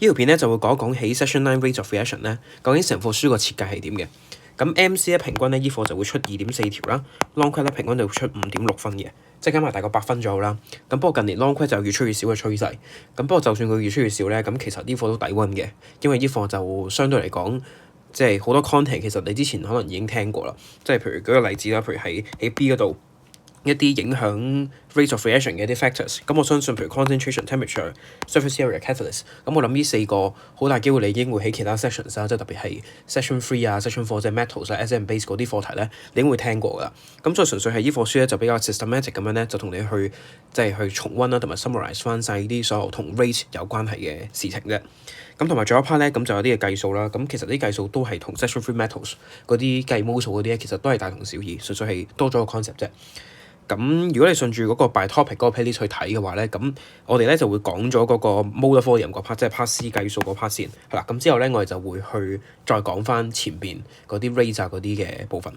條片咧就會講一講喺 Session 9 Rate of Reaction 咧，究竟成課書個設計係點嘅。咁 MC 咧平均咧依課就會出2.4條啦 ，Long Quest 咧平均就會出5.6分嘅，即係加埋大概8分左右啦。咁不過近年 Long Quest 就有越出越少嘅趨勢。咁不過就算佢越出越少咧，咁其實呢課都抵温嘅，因為呢課就相對嚟講，即係好多 content 其實你之前可能已經聽過啦。即係譬如舉個例子啦，譬如喺 B 嗰度。一啲影響 rate of reaction 嘅一啲 factors，咁我相信譬如 concentration、temperature、surface area、catalyst，咁我諗呢4個好大機會你已經會喺其他 sections 啦，即係特別係 section 3啊、section 4即係 metals 啊、acid and base 嗰啲課題咧，你已經會聽過噶。咁所以純粹係依課書咧就比較 systematic 咁樣咧，就同你去即係去重温啦，同埋 summarize 翻晒啲所有同 rate 有關係嘅事情啫。咁同埋仲有一 part 咧，咁就有啲嘅計數啦。咁其實啲計數都係同 section 3 metals 嗰啲計 mole 數嗰啲咧，其實都係大同小異，純粹係多咗個 concept 啫。咁如果你順住嗰個 by topic 嗰個 playlist 去睇嘅話咧，咁我哋咧就會講咗嗰個 molar volume 嗰 part， 即係 part C 計數嗰 part 先，係啦。咁之後咧我哋就會去再講翻前邊嗰啲 rate 啊嗰啲嘅部分。